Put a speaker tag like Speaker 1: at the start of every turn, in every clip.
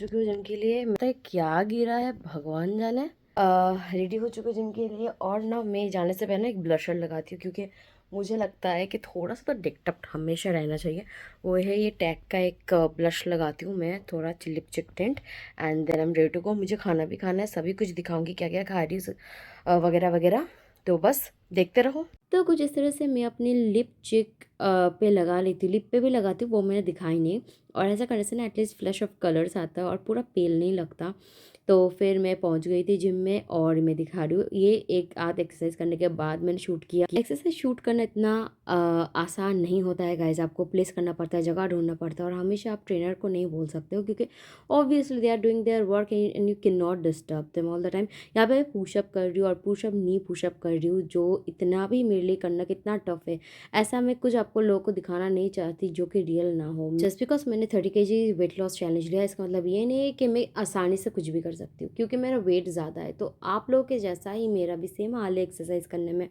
Speaker 1: चुकी हूँ जिम के लिए। मतलब क्या गिरा है भगवान जाने। रेडी हो चुके जिम के लिए और ना मैं जाने से पहले एक ब्लशर लगाती हूँ क्योंकि मुझे लगता है कि थोड़ा सा तो डिक्टअप हमेशा रहना चाहिए। वो है ये टैग का एक ब्लश लगाती हूँ मैं, थोड़ा lipstick tint, and then I am ready to go. मुझे खाना भी खाना है, सभी कुछ दिखाऊंगी क्या क्या खा रही हूँ वगैरह वगैरह। तो बस देखते रहो। तो कुछ इस तरह से मैं अपनी लिप चिक पे लगा लेती हूँ, लिप पे भी लगाती हूँ, वो मैंने दिखाई नहीं। और ऐसा करने से ना एटलीस्ट फ्लैश ऑफ कलर्स आता है और पूरा पेल नहीं लगता। तो फिर मैं पहुंच गई थी जिम में और मैं दिखा रही हूँ ये एक आध एक्सरसाइज करने के बाद मैंने शूट किया। एक्सरसाइज शूट करना इतना आसान नहीं होता है गाइज, आपको प्लेस करना पड़ता है, जगह ढूंढना पड़ता है और हमेशा आप ट्रेनर को नहीं बोल सकते हो क्योंकि obviously they are doing their work and you can not disturb them all the time. यहाँ पे मैं पुशअप कर रही हूँ और पुशअप नी पुशअप कर रही हूँ, जो इतना भी मेरे लिए करना कितना टफ है। ऐसा मैं कुछ आपको लोगों को दिखाना नहीं चाहती जो कि रियल ना हो। जस्ट बिकॉज मैंने 30 kg वेट लॉस चैलेंज लिया इसका मतलब ये नहीं है कि मैं आसानी से कुछ भी कर सकती हूँ, क्योंकि मेरा वेट ज़्यादा है। तो आप लोगों के जैसा ही मेरा भी सेम हाल है एक्सरसाइज करने में।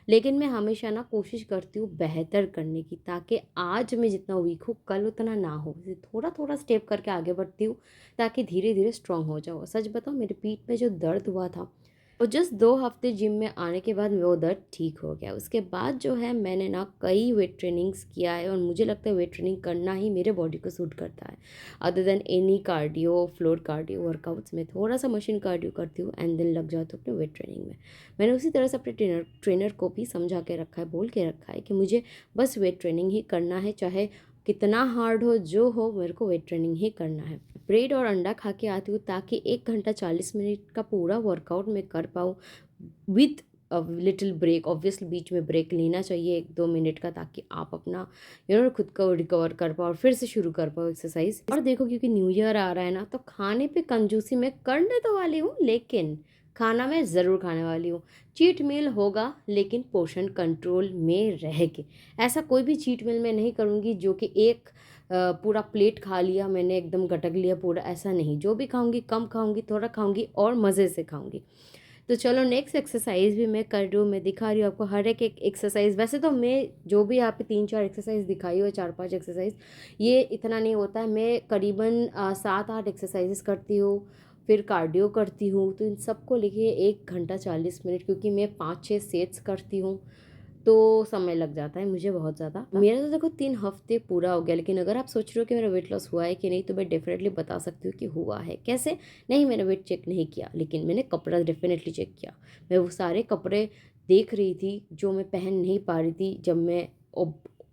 Speaker 1: लेकिन मैं हमेशा ना कोशिश करती हूँ बेहतर करने की, ताकि आज मैं जितना वीक हूँ कल उतना ना हो। थोड़ा थोड़ा स्टेप करके आगे बढ़ती हूँ ताकि धीरे धीरे स्ट्रांग हो जाओ। सच बताओ, मेरे पीठ में जो दर्द हुआ था वो जस्ट 2 हफ्ते जिम में आने के बाद वो दर्द ठीक हो गया। उसके बाद जो है मैंने ना कई वेट ट्रेनिंग्स किया है और मुझे लगता है वेट ट्रेनिंग करना ही मेरे बॉडी को सूट करता है। Other than any cardio floor cardio workouts में थोड़ा सा मशीन कार्डियो करती हूँ एंड देन लग जाती हूँ अपने वेट ट्रेनिंग में। मैंने उसी तरह से अपने ट्रेनर को भी समझा के रखा है, बोल के रखा है कि मुझे बस वेट ट्रेनिंग ही करना है, चाहे कितना हार्ड हो जो हो, मेरे को वेट ट्रेनिंग ही करना है। ब्रेड और अंडा खा के आती हूँ ताकि 1 घंटा 40 मिनट का पूरा वर्कआउट मैं कर पाऊँ विथ लिटिल ब्रेक। ऑब्वियसली बीच में ब्रेक लेना चाहिए 1-2 मिनट का, ताकि आप अपना खुद को रिकवर कर पाओ और फिर से शुरू कर पाओ एक्सरसाइज। और देखो क्योंकि न्यू ईयर आ रहा है ना, तो खाने पे कंजूसी मैं करने तो वाली हूँ, लेकिन खाना मैं ज़रूर खाने वाली हूँ। चीट मील होगा लेकिन पोर्शन कंट्रोल में रह के। ऐसा कोई भी चीट मील मैं नहीं करूँगी जो कि एक पूरा प्लेट खा लिया मैंने, एकदम गटक लिया पूरा, ऐसा नहीं। जो भी खाऊंगी कम खाऊंगी, थोड़ा खाऊंगी और मज़े से खाऊंगी। तो चलो नेक्स्ट एक्सरसाइज भी मैं कर रही हूँ, मैं दिखा रही हूँ आपको हर एक एक्सरसाइज। वैसे तो मैं जो भी यहाँ पे 3-4 एक्सरसाइज दिखाई हो, 4-5 एक्सरसाइज, ये इतना नहीं होता है। मैं करीबन 7-8 एक्सरसाइजेस करती हूँ, फिर कार्डियो करती हूँ। तो इन सबको लेके 1 घंटा 40 मिनट, क्योंकि मैं 5-6 सेट्स करती हूँ तो समय लग जाता है मुझे बहुत ज़्यादा। मेरा तो देखो 3 हफ्ते पूरा हो गया, लेकिन अगर आप सोच रहे हो कि मेरा वेट लॉस हुआ है कि नहीं, तो मैं डेफिनेटली बता सकती हूँ कि हुआ है। कैसे? नहीं, मैंने वेट चेक नहीं किया, लेकिन मैंने कपड़ा डेफिनेटली चेक किया। मैं वो सारे कपड़े देख रही थी जो मैं पहन नहीं पा रही थी जब मैं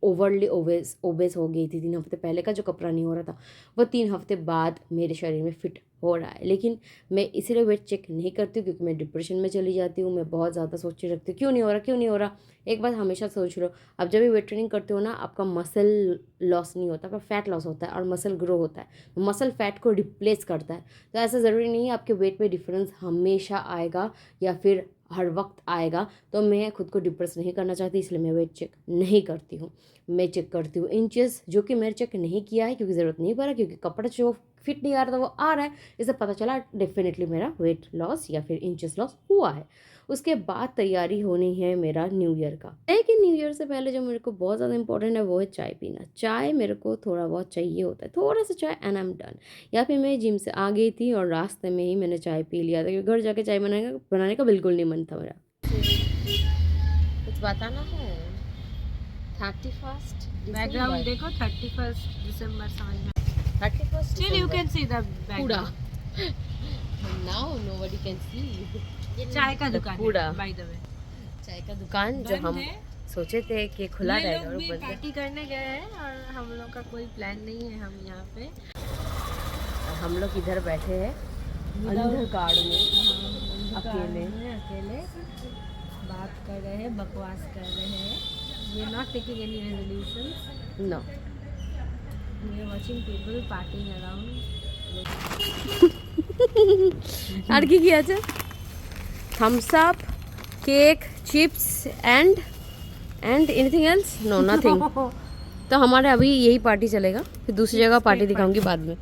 Speaker 1: ओवरली ओबेस ओबेस हो गई थी। 3 हफ्ते पहले का जो कपड़ा नहीं हो रहा था, वो 3 हफ्ते बाद मेरे शरीर में फिट हो रहा है। लेकिन मैं इसीलिए वेट चेक नहीं करती हूँ क्योंकि मैं डिप्रेशन में चली जाती हूँ। मैं बहुत ज़्यादा सोचे रखती हूँ क्यों नहीं हो रहा, क्यों नहीं हो रहा। एक बात हमेशा सोच लो, अब जब भी वेट ट्रेनिंग करते हो ना, आपका मसल लॉस नहीं होता, आपका फैट लॉस होता है और मसल ग्रो होता है। तो मसल फैट को रिप्लेस करता है। तो ऐसा ज़रूरी नहीं है आपके वेट में डिफरेंस हमेशा आएगा या फिर हर वक्त आएगा। तो मैं खुद को डिप्रेस नहीं करना चाहती, इसलिए मैं वेट चेक नहीं करती हूँ। मैं चेक करती हूँ इंचेस, जो कि मैंने चेक नहीं किया है क्योंकि ज़रूरत नहीं पड़ा, क्योंकि कपड़ा जो फिट नहीं आ रहा था वो आ रहा है। इससे पता चला डेफिनेटली मेरा वेट लॉस या फिर इंचेस लॉस हुआ है। उसके बाद तैयारी होनी है मेरा न्यू ईयर का। लेकिन न्यू ईयर से पहले जो मेरे को बहुत ज़्यादा इंपॉर्टेंट है वो है चाय पीना। चाय मेरे को थोड़ा बहुत चाहिए होता है, थोड़ा सा चाय एंड आई एम डन। या फिर मैं जिम से आ गई थी और रास्ते में ही मैंने चाय पी लिया था, क्योंकि घर जाके चाय बनाने का बिल्कुल नहीं मन था मेरा। कुछ बताना है? 31st
Speaker 2: बैकग्राउंड देखो 31st दिसंबर समझ में
Speaker 1: 31st
Speaker 2: still you can see the
Speaker 1: कूड़ा।
Speaker 2: Background
Speaker 1: Now nobody can see.
Speaker 2: ये चाय का
Speaker 1: The
Speaker 2: दुकान
Speaker 1: कूड़ा।
Speaker 2: है बाय द वे
Speaker 1: चाय का दुकान जो
Speaker 2: बंद
Speaker 1: हम
Speaker 2: है।
Speaker 1: सोचे थे कि खुला
Speaker 2: ये
Speaker 1: रहेगा
Speaker 2: लोग
Speaker 1: और
Speaker 2: भी
Speaker 1: बंद है।
Speaker 2: पार्टी करने गए हैं और हम लोग का कोई प्लान नहीं है। हम यहाँ पे
Speaker 1: और हम लोग इधर बैठे हैं अंधकार में अकेले।
Speaker 2: अकेले बात कर रहे हैं, बकवास कर रहे हैं। We are not taking any resolutions,
Speaker 1: no.
Speaker 2: We are watching people partying around.
Speaker 1: আর কি কি আছে? Thums Up, cake, chips and anything else? No, nothing. तो हमारे अभी यही पार्टी चलेगा, फिर दूसरी जगह पार्टी दिखाऊंगी बाद में।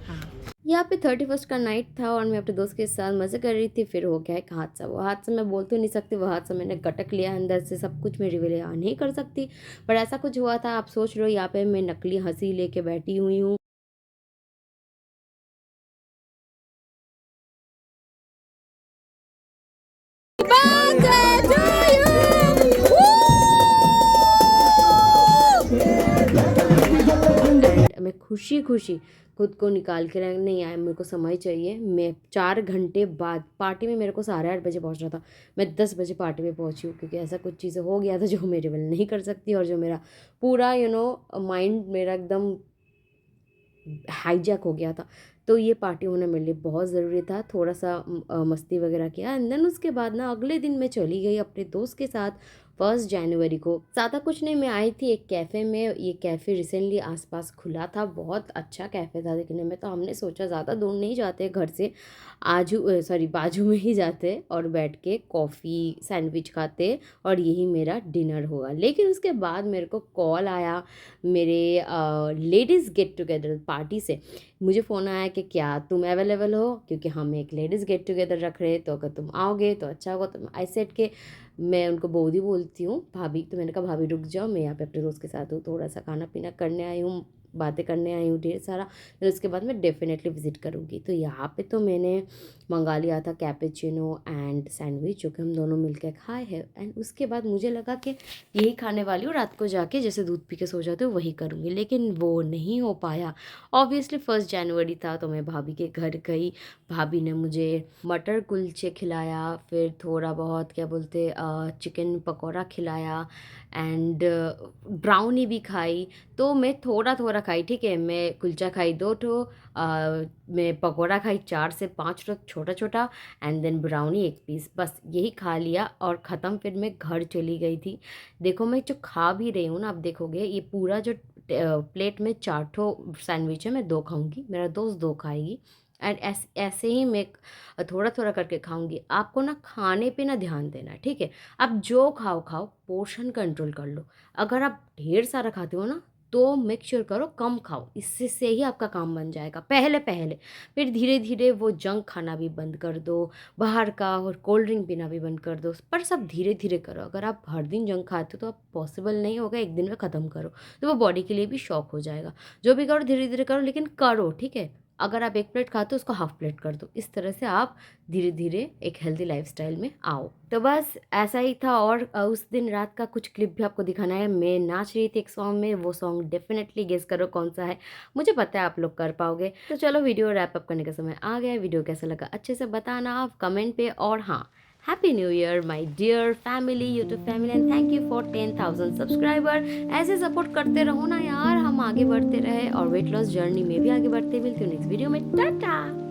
Speaker 1: यहाँ पे 31st का नाइट था और मैं अपने दोस्त के साथ मज़े कर रही थी। फिर हो गया एक हादसा। वो हादसा मैं बोल तो नहीं सकती, वो हादसा मैंने गटक लिया अंदर से, सब कुछ मैं रिवील यहाँ नहीं कर सकती, पर ऐसा कुछ हुआ था। आप सोच रहे हो यहाँ पे मैं नकली हंसी लेके बैठी हुई हूँ खुशी खुशी खुद को निकाल के रख नहीं आया, मेरे को समय चाहिए। मैं 4 घंटे बाद पार्टी में, मेरे को 8:30 बजे पहुंचना था, मैं 10 बजे पार्टी में पहुंची हूँ, क्योंकि ऐसा कुछ चीज़ें हो गया था जो मेरे वेल नहीं कर सकती, और जो मेरा पूरा माइंड मेरा एकदम हाईजैक हो गया था। तो ये पार्टी होना मेरे लिए बहुत ज़रूरी था। थोड़ा सा मस्ती वगैरह किया, एंड देन उसके बाद ना अगले दिन मैं चली गई अपने दोस्त के साथ 1 जनवरी को। ज़्यादा कुछ नहीं, मैं आई थी एक कैफ़े में। ये कैफ़े रिसेंटली आसपास खुला था, बहुत अच्छा कैफ़े था दिखने में। तो हमने सोचा ज़्यादा दूर नहीं जाते घर से, बाजू में ही जाते और बैठ के कॉफ़ी सैंडविच खाते, और यही मेरा डिनर होगा। लेकिन उसके बाद मेरे को कॉल आया मेरे लेडीज़ गेट टुगेदर पार्टी से। मुझे फ़ोन आया कि क्या तुम अवेलेबल हो, क्योंकि हम एक लेडीज़ गेट टुगेदर रख रहे हैं, तो अगर तुम आओगे तो अच्छा होगा। तो आई सेड के मैं उनको बोधी बोलती हूँ भाभी, तो मैंने कहा भाभी रुक जाओ, मैं यहाँ पे अपने दोस्त के साथ हूँ, थोड़ा सा खाना पीना करने आई हूँ, बातें करने आई हूँ ढेर सारा, फिर उसके बाद मैं डेफिनेटली विज़िट करूँगी। तो यहाँ पे तो मैंने मंगा लिया था कैपेचिनो एंड सैंडविच, जो कि हम दोनों मिलकर खाए हैं। एंड उसके बाद मुझे लगा कि यही खाने वाली हूँ, रात को जाके जैसे दूध पी के सो जाते हो वही करूँगी, लेकिन वो नहीं हो पाया। ऑब्वियसली 1 जनवरी था, तो मैं भाभी के घर गई। भाभी ने मुझे मटर कुलचे खिलाया, फिर थोड़ा बहुत क्या बोलते चिकन पकौड़ा खिलाया, एंड ब्राउनी भी खाई। तो मैं थोड़ा थोड़ा खाई, ठीक है, मैं कुलचा खाई 2 ठो, मैं पकौड़ा खाई 4 से 5 ठो छोटा छोटा, एंड देन ब्राउनी 1 पीस, बस यही खा लिया और ख़त्म। फिर मैं घर चली गई थी। देखो मैं जो खा भी रही हूँ ना, आप देखोगे ये पूरा जो प्लेट में 4 ठो सैंडविच है, मैं 2 खाऊंगी, मेरा दोस्त 2 खाएगी, एंड ऐसे ही मैं थोड़ा थोड़ा करके खाऊंगी। आपको ना खाने पे ना ध्यान देना है, ठीक है। आप जो खाओ खाओ, पोर्शन कंट्रोल कर लो। अगर आप ढेर सारा खाते हो ना, तो मेक श्योर करो कम खाओ, इससे से ही आपका काम बन जाएगा पहले पहले। फिर धीरे धीरे वो जंक खाना भी बंद कर दो, बाहर का और कोल्ड ड्रिंक पीना भी बंद कर दो, पर सब धीरे धीरे करो। अगर आप हर दिन जंक खाते हो तो आप पॉसिबल नहीं होगा एक दिन में ख़त्म करो, तो वो बॉडी के लिए भी शॉक हो जाएगा। जो भी करो धीरे धीरे करो, लेकिन करो, ठीक है। अगर आप 1 प्लेट खाते हो उसको हाफ प्लेट कर दो, इस तरह से आप धीरे धीरे एक हेल्दी लाइफस्टाइल में आओ। तो बस ऐसा ही था। और उस दिन रात का कुछ क्लिप भी आपको दिखाना है। मैं नाच रही थी एक सॉन्ग में, वो सॉन्ग डेफिनेटली गेस करो कौन सा है, मुझे पता है आप लोग कर पाओगे। तो चलो वीडियो रैप अप करने का समय आ गया है। वीडियो कैसा लगा अच्छे से बताना आप कमेंट पे। और हाँ, happy new year my dear family, YouTube family, and thank you for 10,000 subscriber. ऐसे सपोर्ट करते रहो ना यार, हम आगे बढ़ते रहे और वेट लॉस जर्नी में भी आगे बढ़ते। मिलती हूँ नेक्स्ट वीडियो में, टाटा।